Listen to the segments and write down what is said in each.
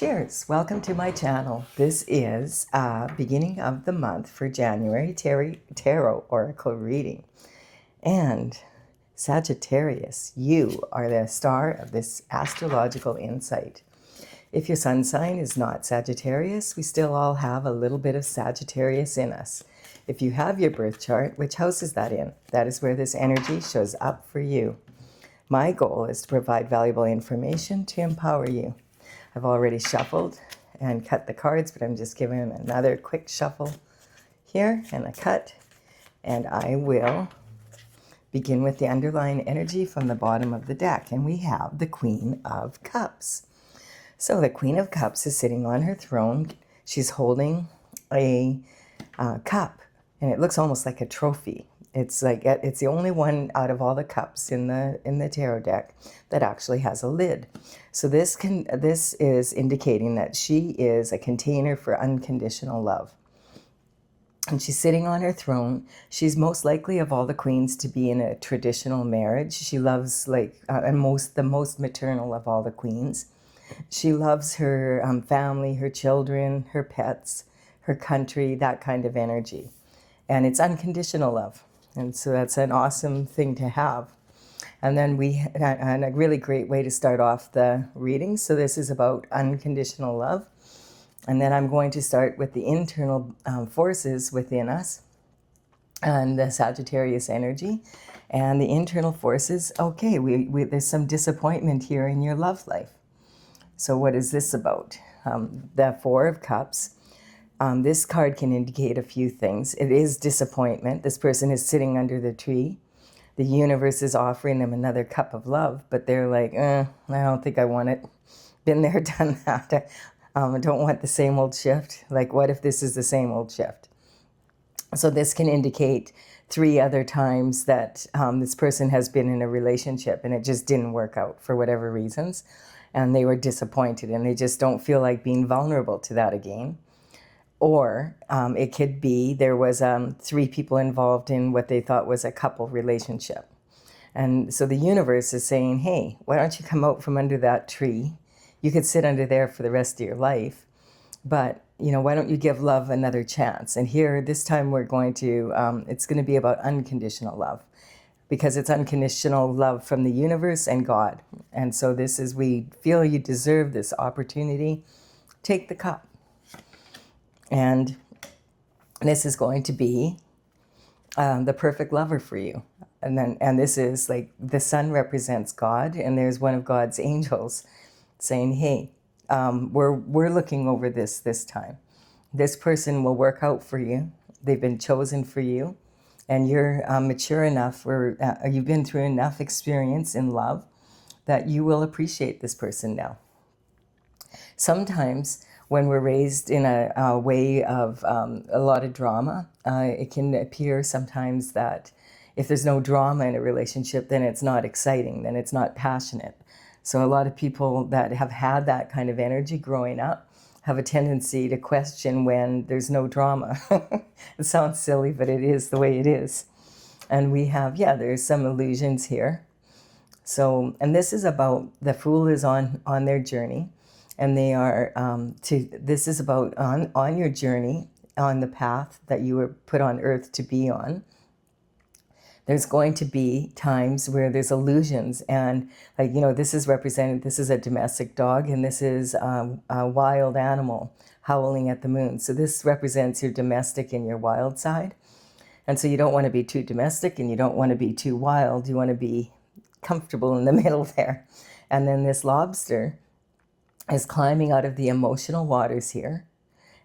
Cheers! Welcome to my channel. This is beginning of the month for January Tarot Oracle reading. And Sagittarius, you are the star of this astrological insight. If your sun sign is not Sagittarius, we still all have a little bit of Sagittarius in us. If you have your birth chart, which house is that in? That is where this energy shows up for you. My goal is to provide valuable information to empower you. I've already shuffled and cut the cards, but I'm just giving them another quick shuffle here and a cut. And I will begin with the underlying energy from the bottom of the deck. And we have the Queen of Cups. So the Queen of Cups is sitting on her throne. She's holding a cup, and it looks almost like a trophy. It's like it's the only one out of all the cups in the tarot deck that actually has a lid. So this is indicating that she is a container for unconditional love. And she's sitting on her throne. She's most likely of all the queens to be in a traditional marriage. She loves the most maternal of all the queens. She loves her family, her children, her pets, her country, that kind of energy. And it's unconditional love. And so that's an awesome thing to have. And then and a really great way to start off the reading. So this is about unconditional love. And then I'm going to start with the internal forces within us and the Sagittarius energy. And the internal forces, okay, there's some disappointment here in your love life. So what is this about? The Four of Cups. This card can indicate a few things. It is disappointment. This person is sitting under the tree. The universe is offering them another cup of love, but they're like, I don't think I want it. Been there, done that. I don't want the same old shift. Like, what if this is the same old shift? So this can indicate 3 other times that this person has been in a relationship and it just didn't work out for whatever reasons. And they were disappointed and they just don't feel like being vulnerable to that again. Or it could be there was 3 people involved in what they thought was a couple relationship. And so the universe is saying, hey, why don't you come out from under that tree? You could sit under there for the rest of your life. But, why don't you give love another chance? And here, this time we're going to, it's going to be about unconditional love. Because it's unconditional love from the universe and God. And so this is, we feel you deserve this opportunity. Take the cup. And this is going to be the perfect lover for you. And this is like the sun represents God, and there's one of God's angels saying, hey, we're looking over this time. This person will work out for you. They've been chosen for you, and you're mature enough, or you've been through enough experience in love that you will appreciate this person now. Sometimes when we're raised in a way of a lot of drama, it can appear sometimes that if there's no drama in a relationship, then it's not exciting, then it's not passionate. So a lot of people that have had that kind of energy growing up have a tendency to question when there's no drama. It sounds silly, but it is the way it is. And we have, there's some illusions here. So, and this is about the Fool is on their journey. And they are, this is about on your journey, on the path that you were put on earth to be on. There's going to be times where there's illusions, and this is represented, this is a domestic dog, and this is a wild animal howling at the moon. So this represents your domestic and your wild side. And so you don't want to be too domestic and you don't want to be too wild. You want to be comfortable in the middle there. And then this lobster is climbing out of the emotional waters here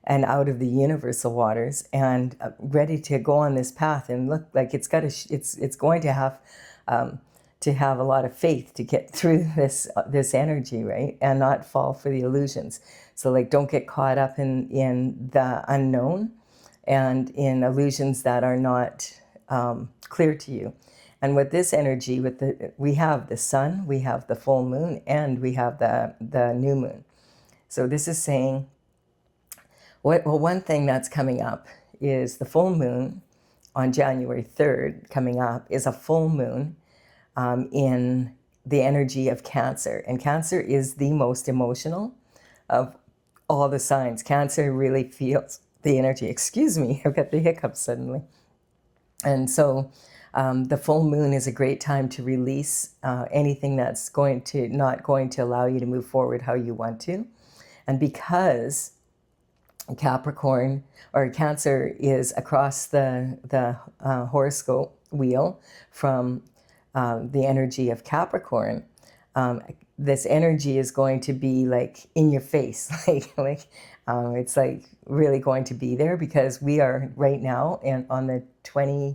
and out of the universal waters and ready to go on this path and look like it's going to have a lot of faith to get through this energy, right? And not fall for the illusions. So don't get caught up in the unknown and in illusions that are not clear to you. And with this energy, we have the sun, we have the full moon, and we have the new moon. So this is saying, one thing that's coming up is the full moon on January 3rd coming up is a full moon in the energy of Cancer. And Cancer is the most emotional of all the signs. Cancer really feels the energy. Excuse me, I've got the hiccups suddenly. And so the full moon is a great time to release anything that's not going to allow you to move forward how you want to. And because Capricorn or Cancer is across the horoscope wheel from the energy of Capricorn, this energy is going to be like in your face, it's like really going to be there, because we are right now, and on the I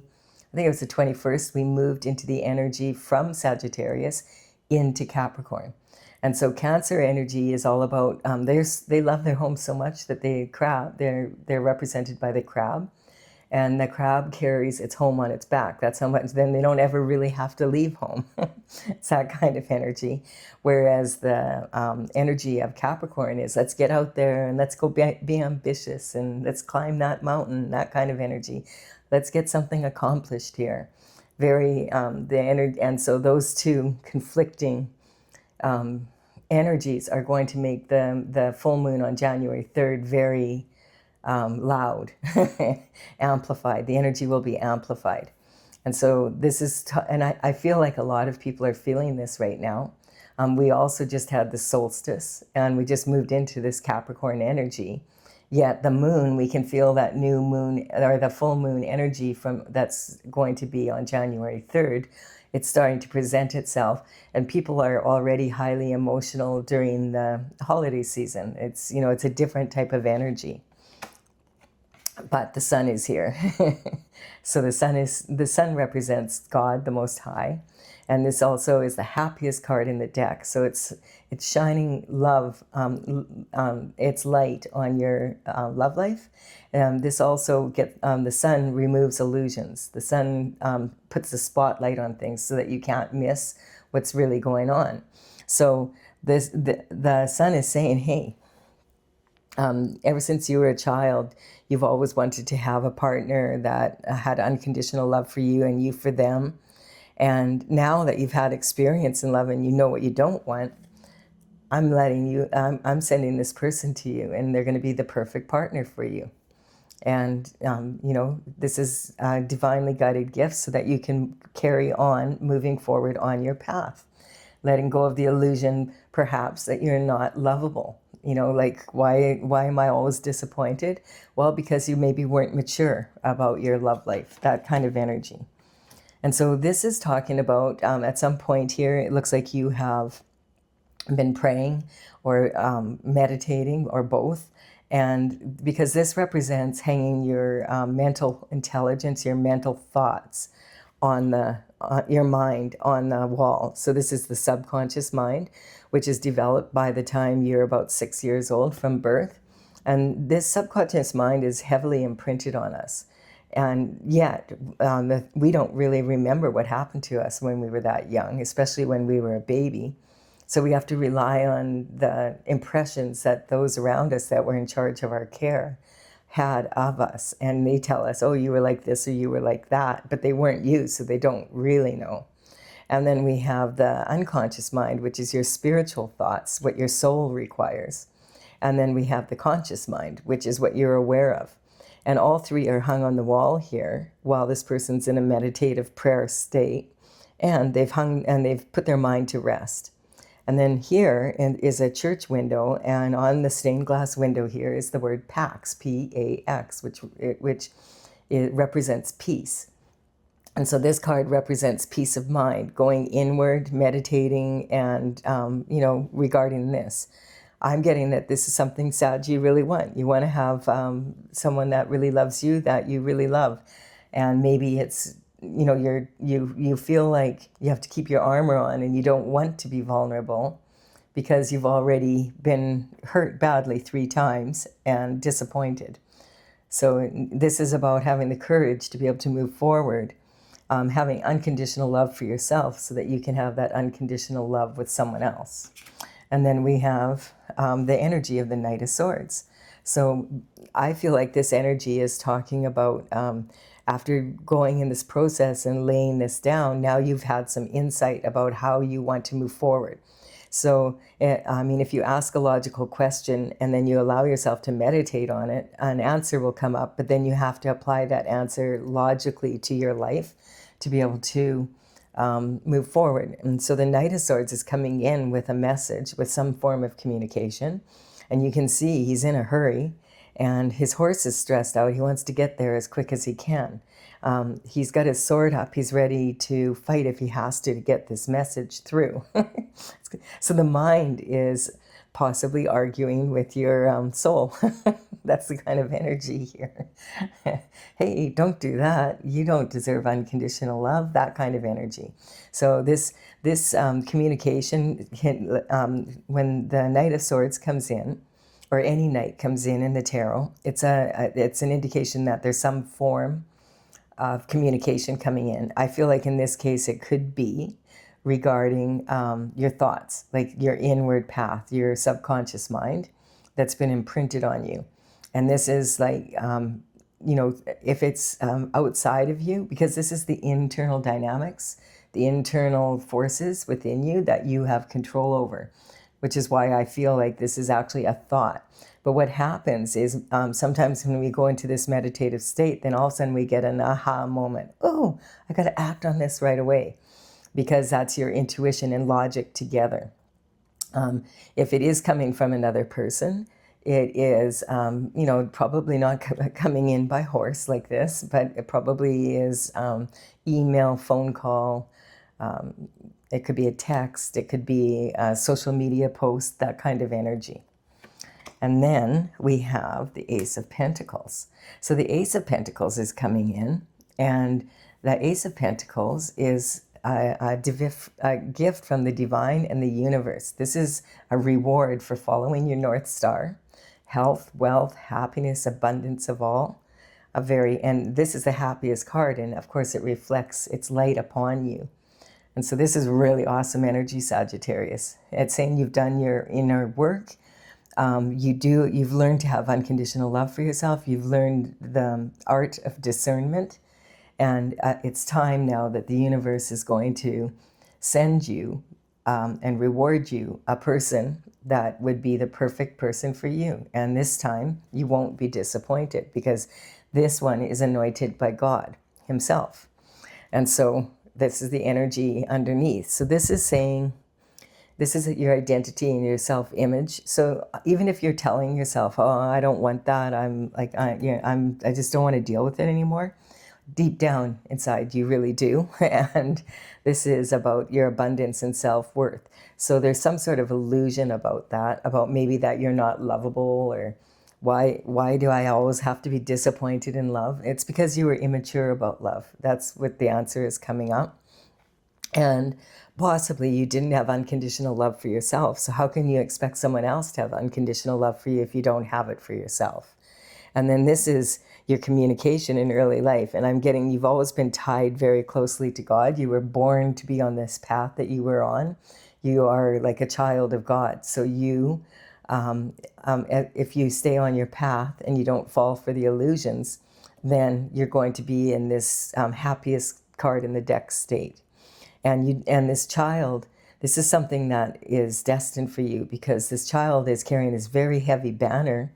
think it was the 21st, we moved into the energy from Sagittarius into Capricorn. And so Cancer energy is all about, they love their home so much that they're represented by the crab. And the crab carries its home on its back. That's how much, then they don't ever really have to leave home. It's that kind of energy. Whereas the energy of Capricorn is, let's get out there and let's go be ambitious and let's climb that mountain, that kind of energy. Let's get something accomplished here. The energy, and so those two conflicting energies are going to make the full moon on January 3rd very loud, amplified. The energy will be amplified. And so this is, and I feel like a lot of people are feeling this right now. We also just had the solstice, and we just moved into this Capricorn energy. Yet the moon, we can feel that new moon, or the full moon energy that's going to be on January 3rd. It's starting to present itself, and people are already highly emotional during the holiday season. It's a different type of energy. But the sun is here. So the sun represents God, the Most High. And this also is the happiest card in the deck. So it's shining love, it's light on your love life. This also the sun removes illusions. The sun puts the spotlight on things so that you can't miss what's really going on. So the sun is saying, hey, ever since you were a child, you've always wanted to have a partner that had unconditional love for you and you for them. And now that you've had experience in love and you know what you don't want, I'm sending this person to you, and they're going to be the perfect partner for you. And, this is a divinely guided gift so that you can carry on moving forward on your path, letting go of the illusion, perhaps, that you're not lovable. Like, why am I always disappointed? Well, because you maybe weren't mature about your love life, that kind of energy. And so this is talking about, at some point here, it looks like you have been praying or meditating or both. And because this represents hanging your mental intelligence, your mental thoughts on your mind on the wall. So this is the subconscious mind, which is developed by the time you're about 6 years old from birth. And this subconscious mind is heavily imprinted on us. And yet, we don't really remember what happened to us when we were that young, especially when we were a baby. So we have to rely on the impressions that those around us that were in charge of our care had of us. And they tell us, oh, you were like this or you were like that, but they weren't you, so they don't really know. And then we have the unconscious mind, which is your spiritual thoughts, what your soul requires. And then we have the conscious mind, which is what you're aware of. And all three are hung on the wall here while this person's in a meditative prayer state. And they've put their mind to rest. And then here is a church window, and on the stained glass window here is the word Pax, P-A-X, which it represents peace. And so this card represents peace of mind, going inward, meditating, and regarding this. I'm getting that this is something, Sag, you really want. You want to have someone that really loves you, that you really love. And maybe it's, you feel like you have to keep your armor on and you don't want to be vulnerable because you've already been hurt badly 3 times and disappointed. So this is about having the courage to be able to move forward, having unconditional love for yourself so that you can have that unconditional love with someone else. And then we have the energy of the Knight of Swords. So I feel like this energy is talking about after going in this process and laying this down, now you've had some insight about how you want to move forward. So, I mean, if you ask a logical question and then you allow yourself to meditate on it, an answer will come up, but then you have to apply that answer logically to your life to be able to move forward. And so the Knight of Swords is coming in with a message, with some form of communication. And you can see he's in a hurry and his horse is stressed out. He wants to get there as quick as he can. He's got his sword up. He's ready to fight if he has to get this message through. So the mind is possibly arguing with your soul. That's the kind of energy here. Hey, don't do that. You don't deserve unconditional love. That kind of energy. So this communication, when the Knight of Swords comes in, or any knight comes in the tarot, it's an indication that there's some form of communication coming in. I feel like in this case it could be regarding your thoughts, like your inward path, your subconscious mind that's been imprinted on you. And this is like, if it's outside of you, because this is the internal dynamics, the internal forces within you that you have control over, which is why I feel like this is actually a thought. But what happens is sometimes when we go into this meditative state, then all of a sudden we get an aha moment. Oh, I got to act on this right away, because that's your intuition and logic together. If it is coming from another person, it is, probably not coming in by horse like this, but it probably is email, phone call. It could be a text. It could be a social media post, that kind of energy. And then we have the Ace of Pentacles. So the Ace of Pentacles is coming in, and the Ace of Pentacles is a gift from the divine and the universe. This is a reward for following your North Star. Health, wealth, happiness, abundance of all. And this is the happiest card, and of course it reflects its light upon you. And so this is really awesome energy, Sagittarius. It's saying you've done your inner work. You've learned to have unconditional love for yourself. You've learned the art of discernment. And it's time now that the universe is going to send you and reward you a person that would be the perfect person for you. And this time you won't be disappointed, because this one is anointed by God himself. And so this is the energy underneath. So this is saying, this is your identity and your self-image. So even if you're telling yourself, "Oh, I don't want that. I just don't want to deal with it anymore," deep down inside, you really do. And this is about your abundance and self-worth. So there's some sort of illusion about that, about maybe that you're not lovable, or why do I always have to be disappointed in love? It's because you were immature about love. That's what the answer is coming up. And possibly you didn't have unconditional love for yourself. So how can you expect someone else to have unconditional love for you if you don't have it for yourself? And then this is your communication in early life. And I'm getting, you've always been tied very closely to God. You were born to be on this path that you were on. You are like a child of God. So you, if you stay on your path and you don't fall for the illusions, then you're going to be in this happiest card in the deck state. And this child, this is something that is destined for you, because this child is carrying this very heavy banner,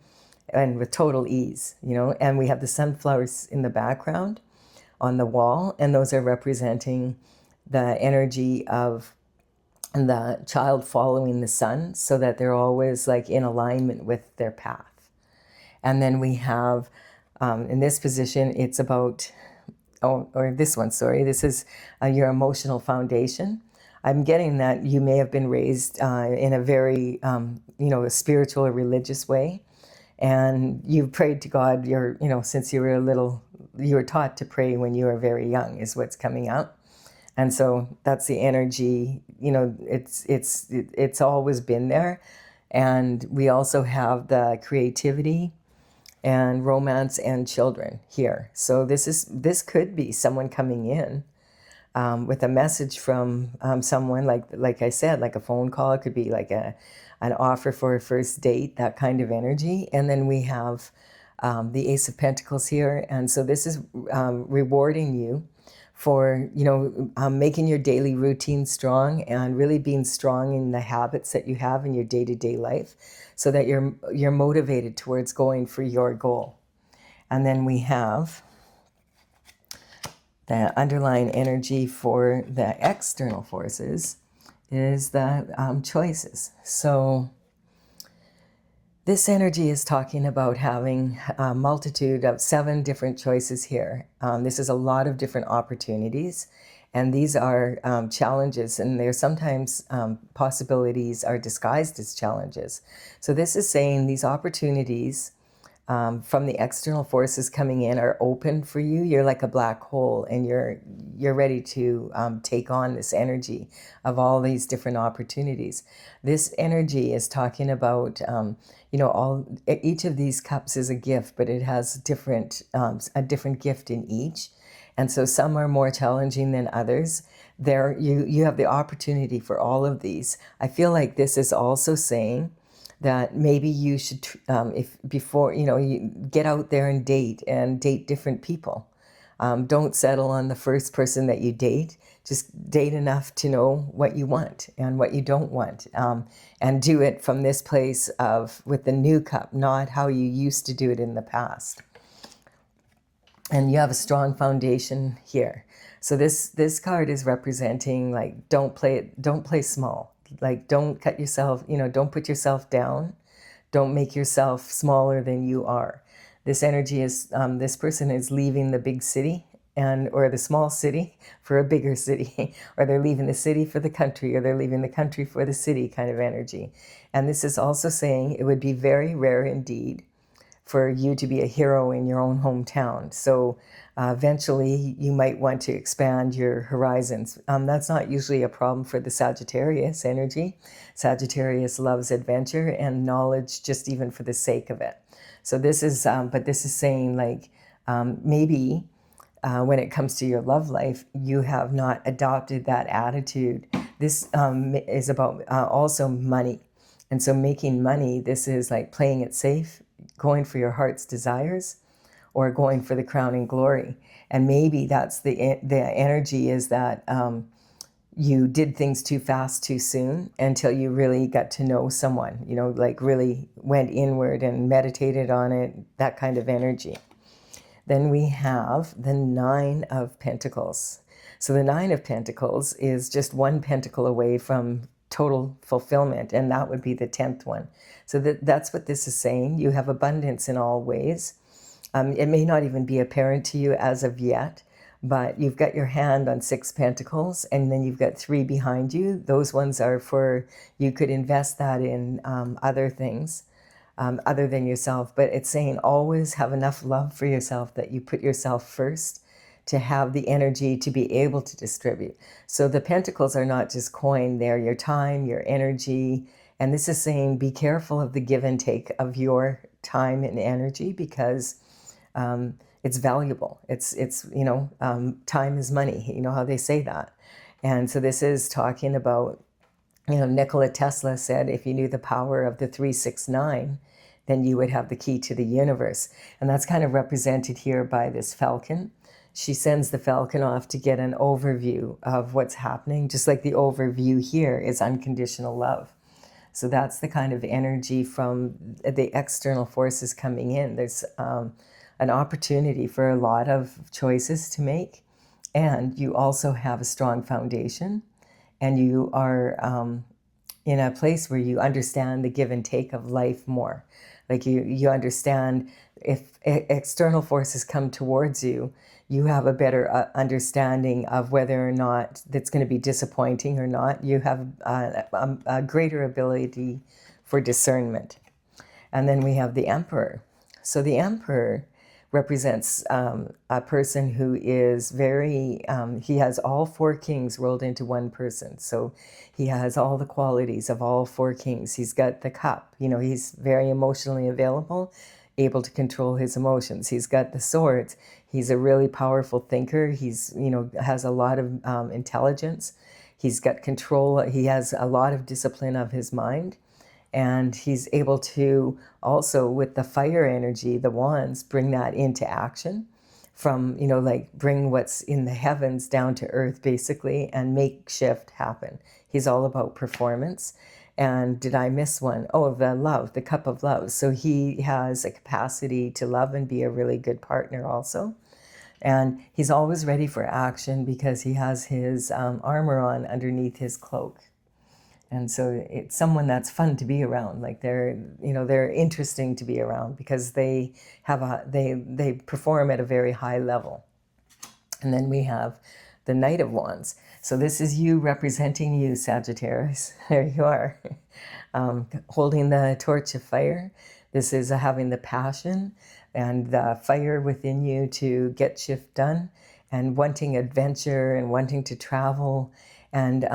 and with total ease, and we have the sunflowers in the background on the wall, and those are representing the energy of the child following the sun, so that they're always like in alignment with their path. And then we have, in this position, it's about, this is your emotional foundation. I'm getting that you may have been raised in a very, a spiritual or religious way. And you prayed to God, since you were little, you were taught to pray when you were very young, is what's coming up. And so that's the energy, it's always been there. And we also have the creativity and romance and children here. So this could be someone coming in with a message from someone, like I said, like a phone call. It could be like an offer for a first date, that kind of energy. And then we have the Ace of Pentacles here. And so this is rewarding you for, making your daily routine strong and really being strong in the habits that you have in your day-to-day life so that you're motivated towards going for your goal. And then we have the underlying energy for the external forces is the choices. So this energy is talking about having a multitude of 7 different choices here. This is a lot of different opportunities, and these are challenges, and they're sometimes possibilities are disguised as challenges. So this is saying these opportunities from the external forces coming in are open for you. You're like a black hole, and you're ready to take on this energy of all these different opportunities. This energy is talking about each of these cups is a gift, but it has a different gift in each. And so some are more challenging than others. There, you have the opportunity for all of these. I feel like this is also saying that maybe you should, if before, you get out there and date different people. Don't settle on the first person that you date. Just date enough to know what you want and what you don't want. And do it from this place with the new cup, not how you used to do it in the past. And you have a strong foundation here. So this card is representing, like, don't play small. Like, don't cut yourself, don't put yourself down. Don't make yourself smaller than you are. This energy is, this person is leaving the big city or the small city for a bigger city, or they're leaving the city for the country, or they're leaving the country for the city kind of energy. And this is also saying it would be very rare indeed for you to be a hero in your own hometown. So eventually you might want to expand your horizons. That's not usually a problem for the Sagittarius energy. Sagittarius loves adventure and knowledge just even for the sake of it. So this is, but this is saying, like, maybe when it comes to your love life, you have not adopted that attitude. This is about also money. And so making money, this is like playing it safe, going for your heart's desires, or going for the crown and glory. And maybe that's the energy is that you did things too fast, too soon, until you really got to know someone, like really went inward and meditated on it, that kind of energy. Then we have the 9 of Pentacles. So the 9 of Pentacles is just 1 pentacle away from total fulfillment, and that would be the 10th one. So that's what this is saying. You have abundance in all ways. It may not even be apparent to you as of yet, but you've got your hand on 6 pentacles, and then you've got 3 behind you. Those ones are for, you could invest that in other things other than yourself. But it's saying always have enough love for yourself that you put yourself first, to have the energy to be able to distribute. So the pentacles are not just coin, they're your time, your energy. And this is saying be careful of the give and take of your time and energy, because it's valuable. It's time is money. You know how they say that. And so this is talking about, Nikola Tesla said, if you knew the power of the 369, then you would have the key to the universe. And that's kind of represented here by this falcon. She sends the falcon off to get an overview of what's happening, just like the overview here is unconditional love. So that's the kind of energy from the external forces coming in. There's an opportunity for a lot of choices to make, and you also have a strong foundation, and you are in a place where you understand the give and take of life more. Like you understand if external forces come towards you, you have a better understanding of whether or not that's going to be disappointing or not. You have a greater ability for discernment. And then we have the Emperor. So the Emperor represents a person who is very, he has all 4 kings rolled into one person. So he has all the qualities of all 4 kings. He's got the cup, he's very emotionally available, able to control his emotions. He's got the swords. He's a really powerful thinker. He's, has a lot of intelligence. He's got control. He has a lot of discipline of his mind. And he's able to also, with the fire energy, the wands, bring that into action. from, you know, like bring what's in the heavens down to earth basically and make shift happen. He's all about performance. And did I miss one? Oh, the love, the cup of love. So he has a capacity to love and be a really good partner also. And he's always ready for action because he has his armor on underneath his cloak. And so it's someone that's fun to be around. Like they're, you know, they're interesting to be around because they have they perform at a very high level. And then we have the Knight of Wands. So this is you representing you, Sagittarius. There you are, holding the torch of fire. This is having the passion and the fire within you to get shift done and wanting adventure and wanting to travel. And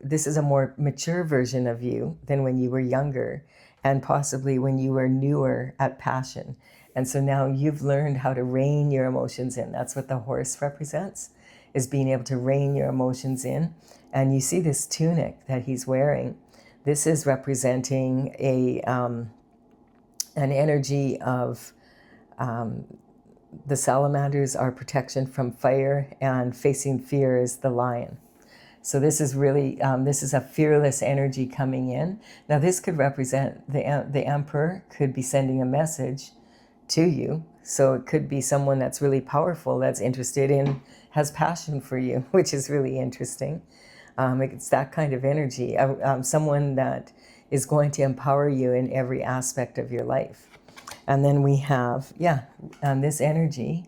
this is a more mature version of you than when you were younger and possibly when you were newer at passion. And so now you've learned how to rein your emotions in. That's what the horse represents, is being able to rein your emotions in. And you see this tunic that he's wearing. This is representing an energy of the salamanders are protection from fire, and facing fear is the lion. So this is really, this is a fearless energy coming in. Now this could represent the emperor could be sending a message to you. So it could be someone that's really powerful, that's interested in, has passion for you, which is really interesting. It's that kind of energy, someone that is going to empower you in every aspect of your life. And then we have, this energy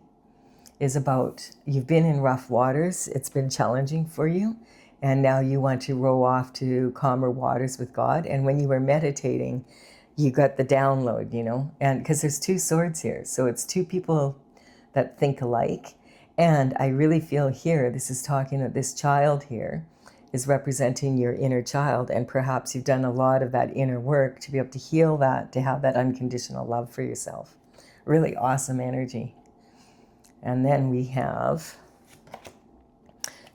is about, you've been in rough waters, it's been challenging for you, and now you want to row off to calmer waters with God. And when you were meditating, you got the download, you know, and because there's two swords here. So it's two people that think alike. And I really feel here, this is talking that this child here is representing your inner child. And perhaps you've done a lot of that inner work to be able to heal that, to have that unconditional love for yourself. Really awesome energy. And then we have,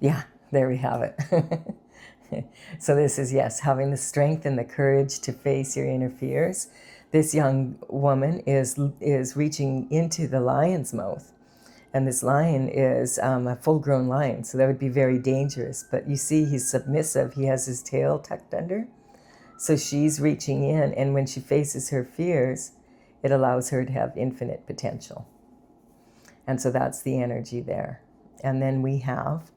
there we have it. So this is, yes, having the strength and the courage to face your inner fears. This young woman is reaching into the lion's mouth. And this lion is a full-grown lion, so that would be very dangerous. But you see, he's submissive. He has his tail tucked under. So she's reaching in, and when she faces her fears, it allows her to have infinite potential. And so that's the energy there. And then we have,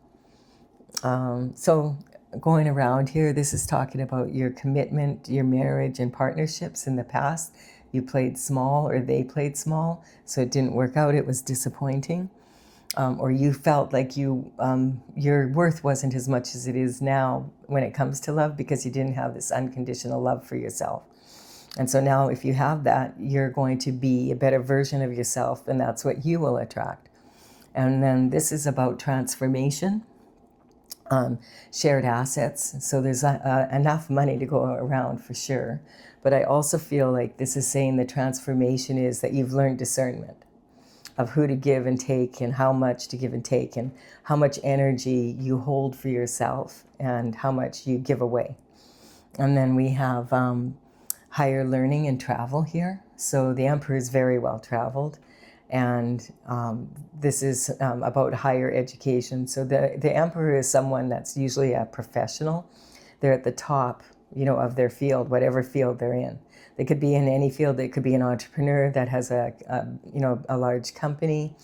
so going around here, this is talking about your commitment, your marriage and partnerships in the past. You played small, or they played small, so it didn't work out. It was disappointing. Or you felt like your worth wasn't as much as it is now when it comes to love, because you didn't have this unconditional love for yourself. And so now if you have that, you're going to be a better version of yourself, and that's what you will attract. And then this is about transformation. Shared assets. So there's enough money to go around for sure. But I also feel like this is saying the transformation is that you've learned discernment of who to give and take, and how much to give and take, and how much energy you hold for yourself and how much you give away. And then we have higher learning and travel here. So the emperor is very well traveled. And this is about higher education. So the emperor is someone that's usually a professional. They're at the top, you know, of their field, whatever field they're in. They could be in any field. They could be an entrepreneur that has a large company,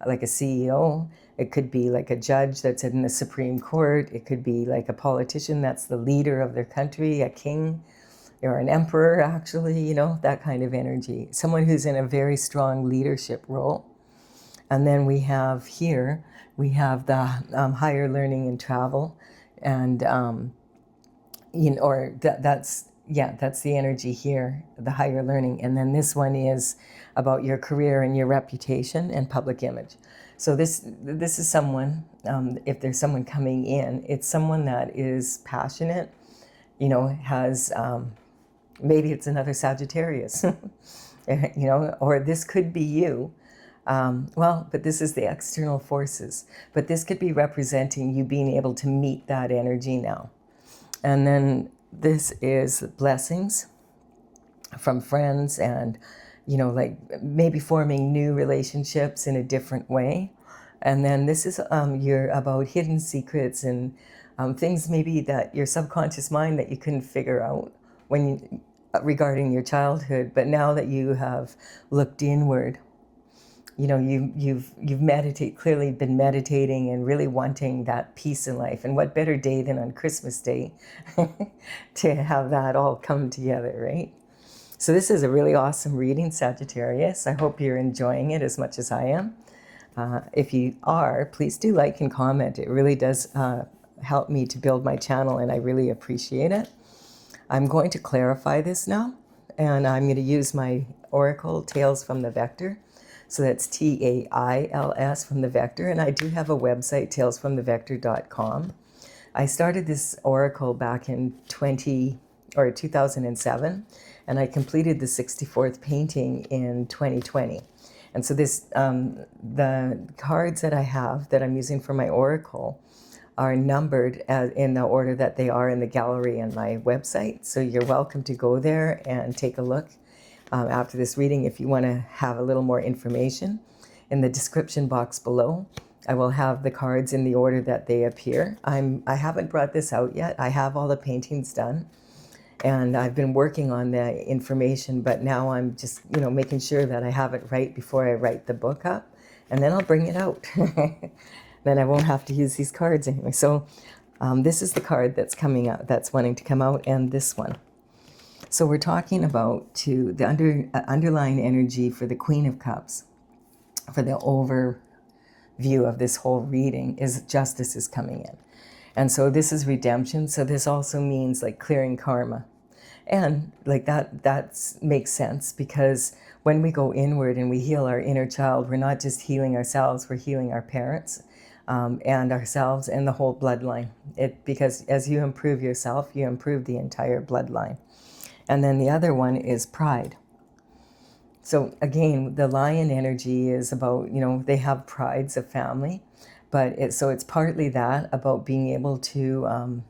like a CEO. It could be like a judge that's in the Supreme Court. It could be like a politician that's the leader of their country, a king, or an emperor, actually, you know, that kind of energy. Someone who's in a very strong leadership role. And then we have here, we have the higher learning and travel. And, that's the energy here, the higher learning. And then this one is about your career and your reputation and public image. So this is someone, if there's someone coming in, it's someone that is passionate, you know, has... maybe it's another Sagittarius, you know, or this could be you. But this is the external forces. But this could be representing you being able to meet that energy now. And then this is blessings from friends and, you know, like maybe forming new relationships in a different way. And then this is your about hidden secrets and things maybe that your subconscious mind that you couldn't figure out when you, regarding your childhood, but now that you have looked inward, you know, you've clearly been meditating and really wanting that peace in life. And what better day than on Christmas Day to have that all come together, right? So this is a really awesome reading, Sagittarius. I hope you're enjoying it as much as I am. If you are, please do like and comment. It really does help me to build my channel, and I really appreciate it. I'm going to clarify this now, and I'm going to use my Oracle Tales from the Vector. So that's TAILS from the Vector, and I do have a website, talesfromthevector.com. I started this Oracle back in 2007, and I completed the 64th painting in 2020. And so this, the cards that I have that I'm using for my Oracle are numbered in the order that they are in the gallery on my website. So you're welcome to go there and take a look after this reading if you want to have a little more information. In the description box below, I will have the cards in the order that they appear. I haven't brought this out yet. I have all the paintings done, and I've been working on the information, but now I'm just, you know, making sure that I have it right before I write the book up, and then I'll bring it out. Then I won't have to use these cards anyway. So this is the card that's coming out, that's wanting to come out, and this one. So we're talking about the underlying energy for the Queen of Cups, for the overview of this whole reading, is justice is coming in. And so this is redemption. So this also means like clearing karma. And like that makes sense, because when we go inward and we heal our inner child, we're not just healing ourselves, we're healing our parents and ourselves and the whole bloodline. Because as you improve yourself, you improve the entire bloodline. And then the other one is pride. So again, the lion energy is about, you know, they have prides of family, but it's partly that about being able to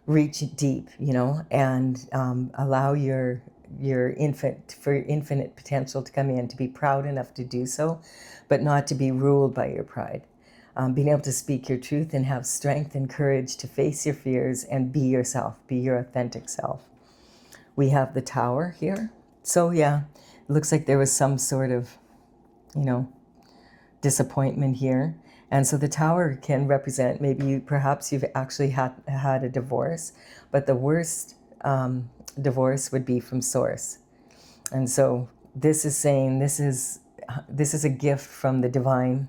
reach deep, you know, and allow your infinite potential to come in, to be proud enough to do so, but not to be ruled by your pride. Being able to speak your truth and have strength and courage to face your fears and be yourself, be your authentic self. We have the Tower here. So yeah, it looks like there was some sort of, you know, disappointment here. And so the Tower can represent maybe perhaps you've actually had a divorce, but the worst divorce would be from source. And so this is saying this is a gift from the divine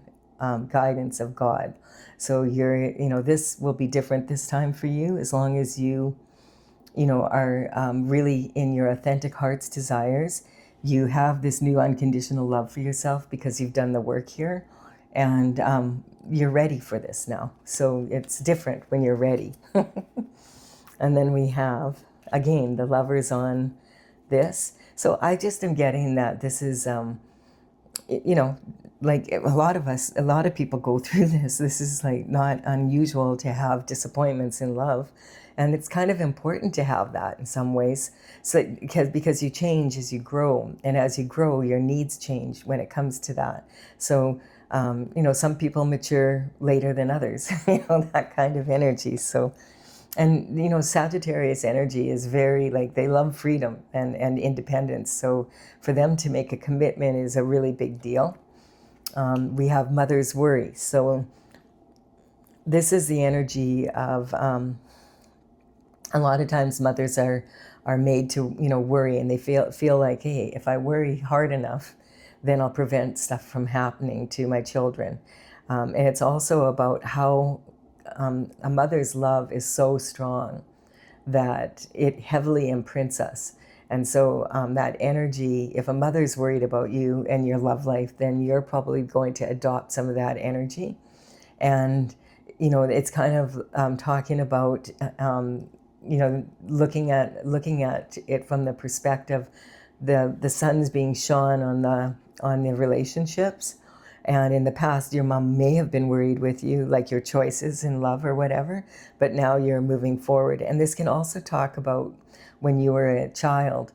guidance of God. So this will be different this time for you, as long as you are really in your authentic heart's desires. You have this new unconditional love for yourself because you've done the work here, and you're ready for this now. So it's different when you're ready. And then we have, again, the Lovers on this. So I just am getting that this is, like a lot of people go through this. This is like not unusual to have disappointments in love. And it's kind of important to have that in some ways, so because you change as you grow, and as you grow, your needs change when it comes to that. So, some people mature later than others, that kind of energy. So, and, Sagittarius energy is very, like, they love freedom and independence. So for them to make a commitment is a really big deal. We have mother's worry. So this is the energy of, a lot of times mothers are made to, worry, and they feel like, hey, if I worry hard enough, then I'll prevent stuff from happening to my children. And it's also about how a mother's love is so strong that it heavily imprints us. And so that energy, if a mother's worried about you and your love life, then you're probably going to adopt some of that energy. And, it's kind of talking about, looking at it from the perspective, the sun's being shone on the relationships. And in the past, your mom may have been worried with you, like your choices in love or whatever, but now you're moving forward. And this can also talk about when you were a child,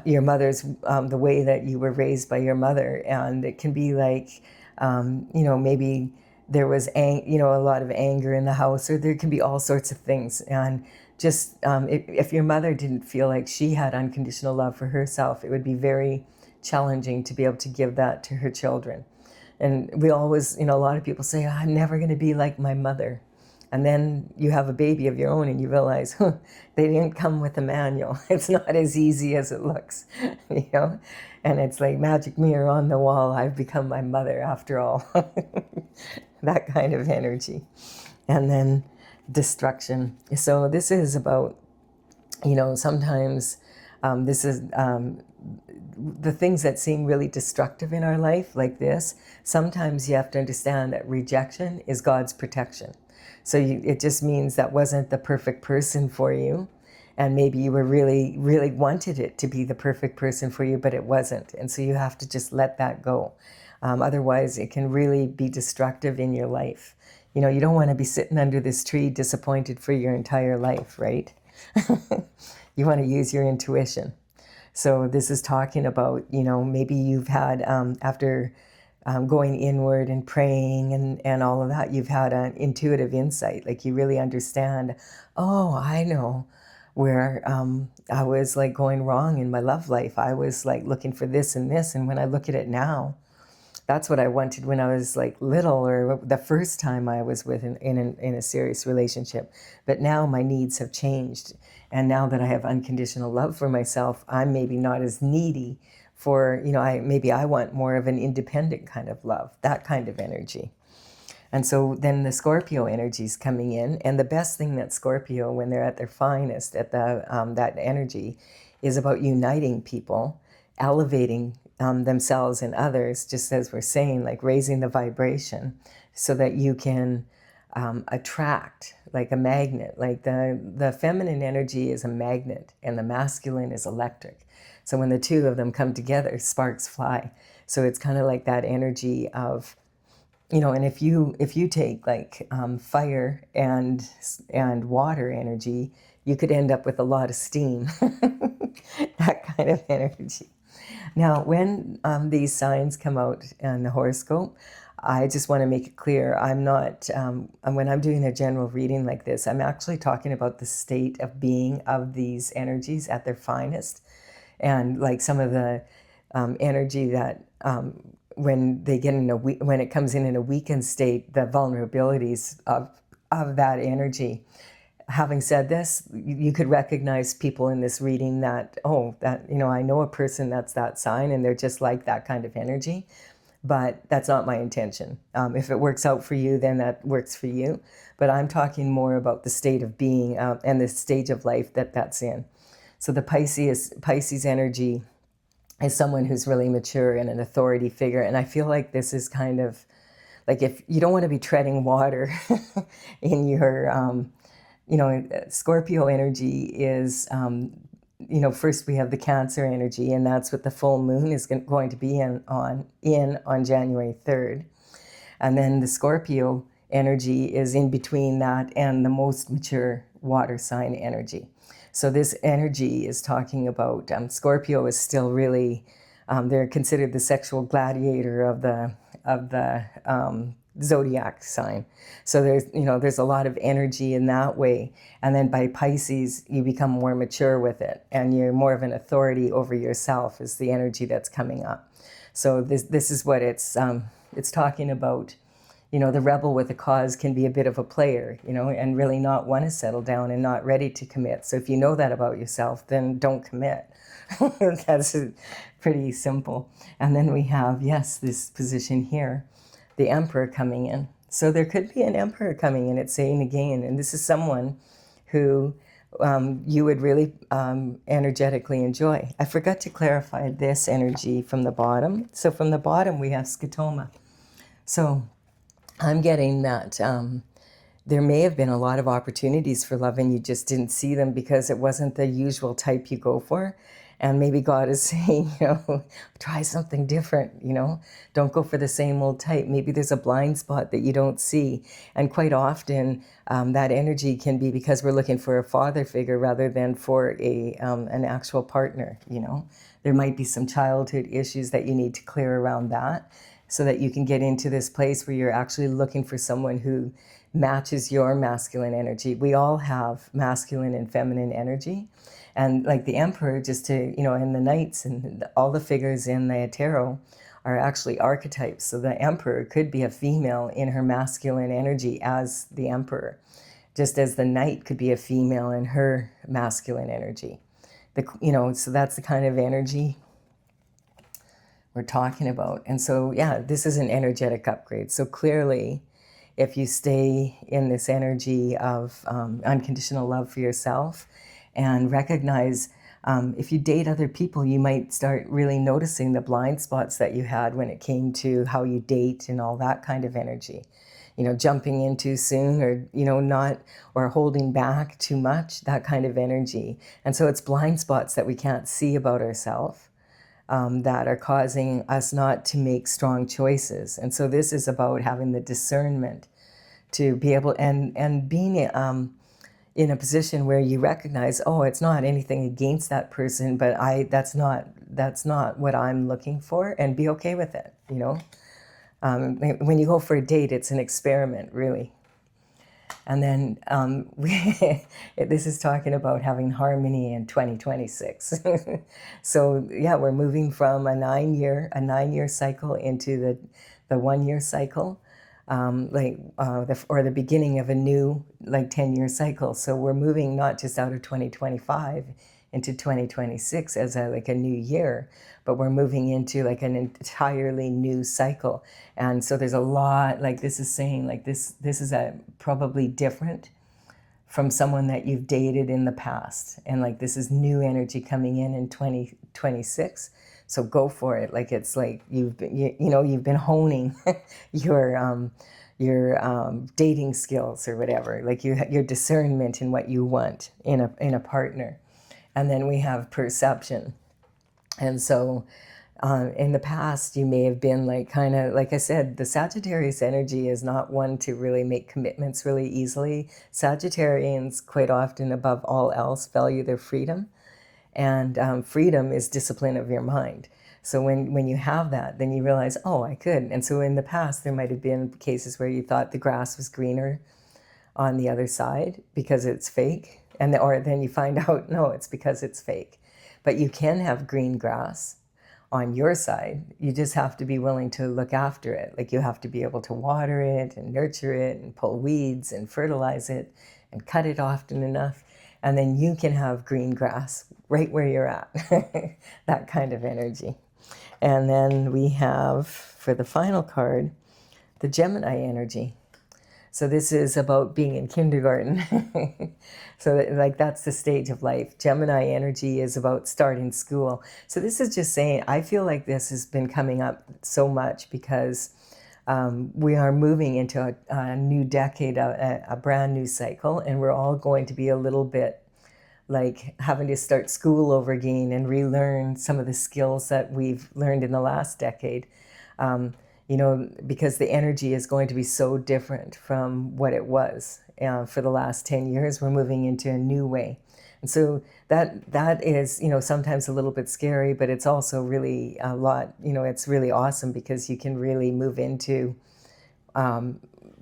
your mother's, the way that you were raised by your mother. And it can be like Maybe there was a lot of anger in the house, or there can be all sorts of things. And just if your mother didn't feel like she had unconditional love for herself, it would be very challenging to be able to give that to her children. And we always, a lot of people say, I'm never going to be like my mother. And then you have a baby of your own and you realize, they didn't come with a manual. It's not as easy as it looks, And it's like magic mirror on the wall. I've become my mother after all. That kind of energy. And then destruction. So this is about, sometimes this is the things that seem really destructive in our life, like this. Sometimes you have to understand that rejection is God's protection. So it just means that wasn't the perfect person for you. And maybe you were really, really wanted it to be the perfect person for you, but it wasn't. And so you have to just let that go. Otherwise, it can really be destructive in your life. You don't want to be sitting under this tree disappointed for your entire life, right? You want to use your intuition. So this is talking about, maybe you've had, after going inward and praying and all of that, you've had an intuitive insight. Like you really understand, oh, I know where I was like going wrong in my love life. I was like looking for this and this. And when I look at it now, that's what I wanted when I was like little, or the first time I was in a serious relationship. But now my needs have changed. And now that I have unconditional love for myself, I'm maybe not as needy for, maybe I want more of an independent kind of love, that kind of energy. And so then the Scorpio energy is coming in. And the best thing that Scorpio, when they're at their finest, at that energy, is about uniting people, elevating themselves and others, just as we're saying, like raising the vibration so that you can attract like a magnet. Like the feminine energy is a magnet and the masculine is electric. So when the two of them come together, sparks fly. So it's kind of like that energy of, and if you take like fire and water energy, you could end up with a lot of steam, that kind of energy. Now, when these signs come out in the horoscope, I just want to make it clear, I'm not, when I'm doing a general reading like this, I'm actually talking about the state of being of these energies at their finest. And like some of the energy that when they get when it comes in a weakened state, the vulnerabilities of that energy. Having said this, you could recognize people in this reading that, I know a person that's that sign and they're just like that kind of energy, but that's not my intention. If it works out for you, then that works for you. But I'm talking more about the state of being and the stage of life that's in. So the Pisces energy is someone who's really mature and an authority figure. And I feel like this is kind of like, if you don't want to be treading water in your, Scorpio energy is, first we have the Cancer energy, and that's what the full moon is going to be on January 3rd. And then the Scorpio energy is in between that and the most mature water sign energy. So this energy is talking about, Scorpio is still really, they're considered the sexual gladiator of the zodiac sign. So there's a lot of energy in that way. And then by Pisces, you become more mature with it, and you're more of an authority over yourself is the energy that's coming up. So this is what it's talking about. The rebel with a cause can be a bit of a player, and really not want to settle down and not ready to commit. So if you know that about yourself, then don't commit. That's pretty simple. And then we have, this position here, the Emperor coming in. So there could be an Emperor coming in, it's saying again, and this is someone who you would really energetically enjoy. I forgot to clarify this energy from the bottom. So from the bottom, we have scotoma. So I'm getting that there may have been a lot of opportunities for love and you just didn't see them because it wasn't the usual type you go for. And maybe God is saying, try something different, don't go for the same old type. Maybe there's a blind spot that you don't see. And quite often that energy can be because we're looking for a father figure rather than for an actual partner, There might be some childhood issues that you need to clear around that. so that you can get into this place where you're actually looking for someone who matches your masculine energy. We all have masculine and feminine energy. And like the Emperor, just to, and the Knights and all the figures in the tarot are actually archetypes. So the Emperor could be a female in her masculine energy as the Emperor, just as the Knight could be a female in her masculine energy. So that's the kind of energy we're talking about. And so, yeah, this is an energetic upgrade. So clearly, if you stay in this energy of unconditional love for yourself and recognize, if you date other people, you might start really noticing the blind spots that you had when it came to how you date and all that kind of energy. Jumping in too soon, or, not, or holding back too much, that kind of energy. And so it's blind spots that we can't see about ourselves. That are causing us not to make strong choices. And so this is about having the discernment to be able, and being in a position where you recognize, oh, it's not anything against that person, but that's not what I'm looking for, and be okay with it, When you go for a date, it's an experiment, really. And then this is talking about having harmony in 2026. So yeah, we're moving from a 9-year cycle into the 1-year cycle, or the beginning of a new 10-year cycle. So we're moving not just out of 2025 into 2026 as a new year, but we're moving into an entirely new cycle. And so there's a lot, this is saying, this is probably different from someone that you've dated in the past. And this is new energy coming in 2026. So go for it. It's you've been honing your dating skills or whatever, your discernment in what you want in a partner. And then we have perception. And so in the past, you may have been like I said, the Sagittarius energy is not one to really make commitments really easily. Sagittarians quite often, above all else, value their freedom. And freedom is discipline of your mind. So when you have that, then you realize, oh, I could. And so in the past, there might have been cases where you thought the grass was greener on the other side because it's fake. Or then you find out, no, it's because it's fake. But you can have green grass on your side. You just have to be willing to look after it. You have to be able to water it and nurture it and pull weeds and fertilize it and cut it often enough. And then you can have green grass right where you're at. That kind of energy. And then we have, for the final card, the Gemini energy. So this is about being in kindergarten. So that's the stage of life. Gemini energy is about starting school. So this is just saying, I feel like this has been coming up so much because we are moving into a new decade, a brand new cycle, and we're all going to be a little bit having to start school over again and relearn some of the skills that we've learned in the last decade. Because the energy is going to be so different from what it was for the last 10 years. We're moving into a new way. And so that is, sometimes a little bit scary, but it's also really a lot, it's really awesome because you can really move into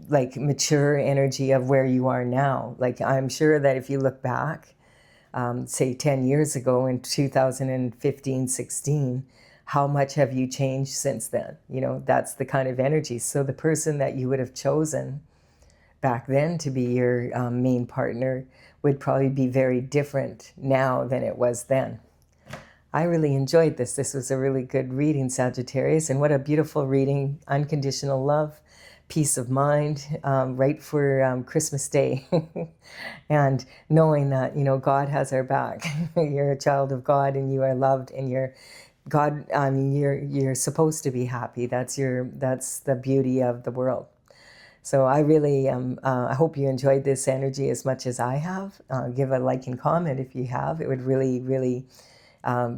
mature energy of where you are now. I'm sure that if you look back, say 10 years ago in 2015, 16, how much have you changed since then? That's the kind of energy. So the person that you would have chosen back then to be your main partner would probably be very different now than it was then. I really enjoyed this. This was a really good reading, Sagittarius. And what a beautiful reading. Unconditional love, peace of mind, right for Christmas Day. And knowing that, God has our back. You're a child of God and you are loved, and God, you're supposed to be happy. That's the beauty of the world. So I really I hope you enjoyed this energy as much as I have. Give a like and comment if you have. It would really, really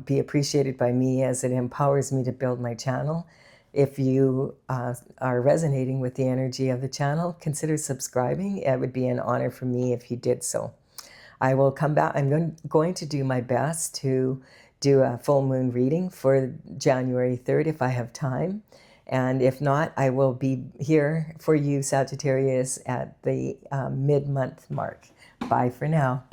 be appreciated by me, as it empowers me to build my channel. If you are resonating with the energy of the channel, consider subscribing. It would be an honor for me if you did so. I will come back. I'm going to do my best to do a full moon reading for January 3rd if I have time. And if not, I will be here for you, Sagittarius, at the mid-month mark. Bye for now.